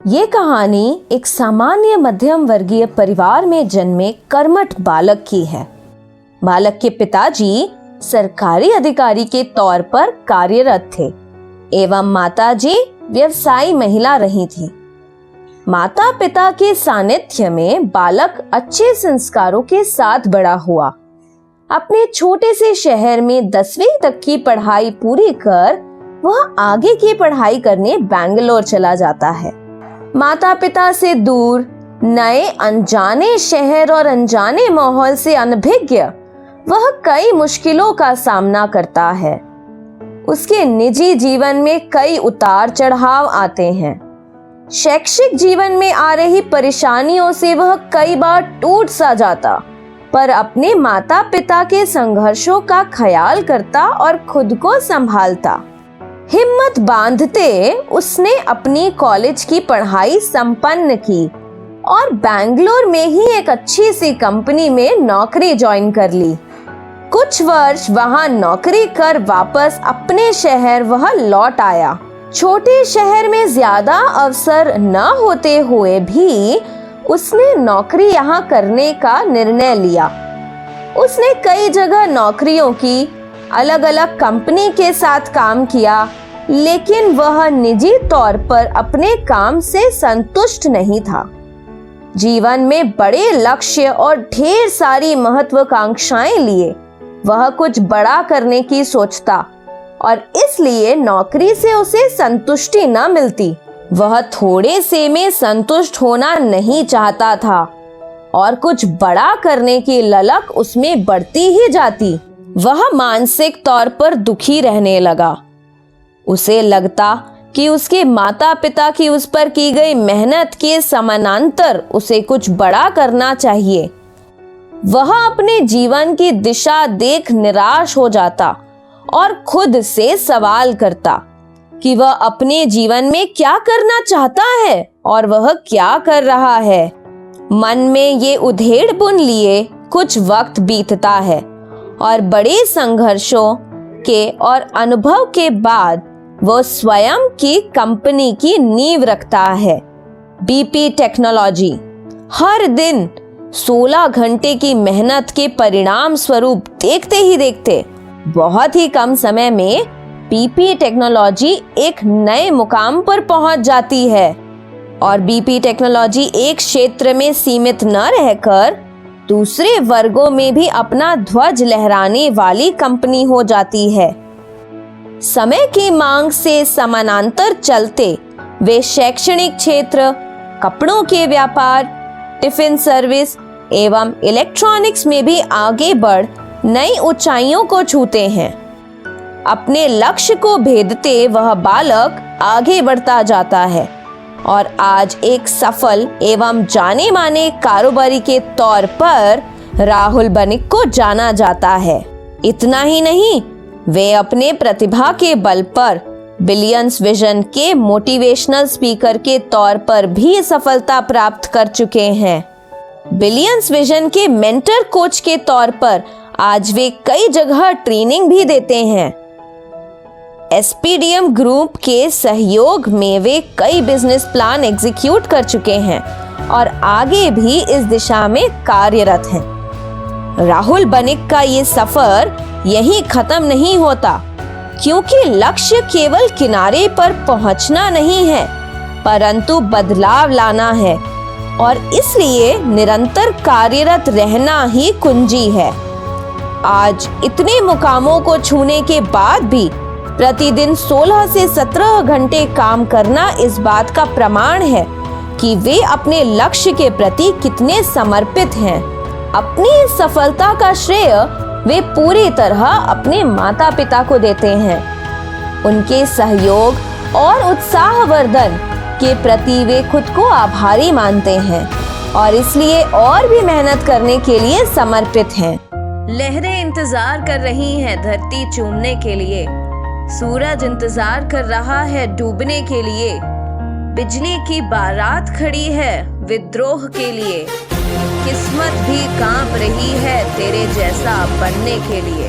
ये कहानी एक सामान्य मध्यम वर्गीय परिवार में जन्मे कर्मठ बालक की है। बालक के पिताजी सरकारी अधिकारी के तौर पर कार्यरत थे एवं माताजी व्यवसायी महिला रही थी। माता पिता के सानिध्य में बालक अच्छे संस्कारों के साथ बड़ा हुआ। अपने छोटे से शहर में 10वीं तक की पढ़ाई पूरी कर वह आगे की पढ़ाई करने बेंगलोर चला जाता है। माता पिता से दूर, नए अनजाने शहर और अनजाने माहौल से अनभिज्ञ वह कई मुश्किलों का सामना करता है। उसके निजी जीवन में कई उतार चढ़ाव आते हैं। शैक्षिक जीवन में आ रही परेशानियों से वह कई बार टूट सा जाता, पर अपने माता पिता के संघर्षों का ख्याल करता और खुद को संभालता। हिम्मत बांधते उसने अपनी कॉलेज की पढ़ाई संपन्न की और बेंगलोर में ही एक अच्छी सी कंपनी में नौकरी ज्वाइन कर ली। कुछ वर्ष वहां नौकरी कर वापस अपने शहर वह लौट आया। छोटे शहर में ज्यादा अवसर न होते हुए भी उसने नौकरी यहाँ करने का निर्णय लिया। उसने कई जगह नौकरियों की, अलग अलग कंपनी के साथ काम किया, लेकिन वह निजी तौर पर अपने काम से संतुष्ट नहीं था। जीवन में बड़े लक्ष्य और ढेर सारी महत्वाकांक्षाएं लिए वह कुछ बड़ा करने की सोचता और इसलिए नौकरी से उसे संतुष्टि न मिलती। वह थोड़े से में संतुष्ट होना नहीं चाहता था और कुछ बड़ा करने की ललक उसमें बढ़ती ही जाती। वह मानसिक तौर पर दुखी रहने लगा। उसे लगता कि उसके माता पिता की उस पर की गई मेहनत के समानांतर उसे कुछ बड़ा करना चाहिए। वह अपने जीवन की दिशा देख निराश हो जाता और खुद से सवाल करता कि वह अपने जीवन में क्या करना चाहता है और वह क्या कर रहा है। मन में ये उधेड़ बुन लिए कुछ वक्त बीतता है और बड़े संघर्षों के और अनुभव के बाद वो स्वयं की कंपनी की नींव रखता है, बीपी टेक्नोलॉजी। हर दिन 16 घंटे की मेहनत के परिणाम स्वरूप देखते ही देखते बहुत ही कम समय में बीपी टेक्नोलॉजी एक नए मुकाम पर पहुंच जाती है और बीपी टेक्नोलॉजी एक क्षेत्र में सीमित न रहकर दूसरे वर्गों में भी अपना ध्वज लहराने वाली कंपनी हो जाती है। समय की मांग से समानांतर चलते वे शैक्षणिक क्षेत्र, कपड़ों के व्यापार, टिफिन सर्विस एवं इलेक्ट्रॉनिक्स में भी आगे बढ़ नई ऊंचाइयों को छूते हैं। अपने लक्ष्य को भेदते वह बालक आगे बढ़ता जाता है और आज एक सफल एवं जाने माने कारोबारी के तौर पर राहुल बनिक को जाना जाता है। इतना ही नहीं, वे अपने प्रतिभा के बल पर बिलियंस विजन के मोटिवेशनल स्पीकर के तौर पर भी सफलता प्राप्त कर चुके हैं। बिलियंस विजन के मेंटर कोच के तौर पर आज वे कई जगह ट्रेनिंग भी देते हैं। एसपीडीएम ग्रुप के सहयोग में वे कई बिजनेस प्लान एग्जीक्यूट कर चुके हैं और आगे भी इस दिशा में कार्यरत हैं। राहुल बनिक का ये सफर यहीं खत्म नहीं होता, क्योंकि लक्ष्य केवल किनारे पर पहुंचना नहीं है परंतु बदलाव लाना है और इसलिए निरंतर कार्यरत रहना ही कुंजी है। आज इतने मुकामों को छूने के बाद भी प्रतिदिन 16 से 17 घंटे काम करना इस बात का प्रमाण है कि वे अपने लक्ष्य के प्रति कितने समर्पित हैं। अपनी इस सफलता का श्रेय वे पूरी तरह अपने माता पिता को देते हैं। उनके सहयोग और उत्साहवर्धन के प्रति वे खुद को आभारी मानते हैं और इसलिए और भी मेहनत करने के लिए समर्पित हैं। लहरें इंतजार कर रही हैं धरती चूमने के लिए, सूरज इंतजार कर रहा है डूबने के लिए, बिजली की बारात खड़ी है विद्रोह के लिए, किस्मत भी कांप रही है तेरे जैसा बनने के लिए।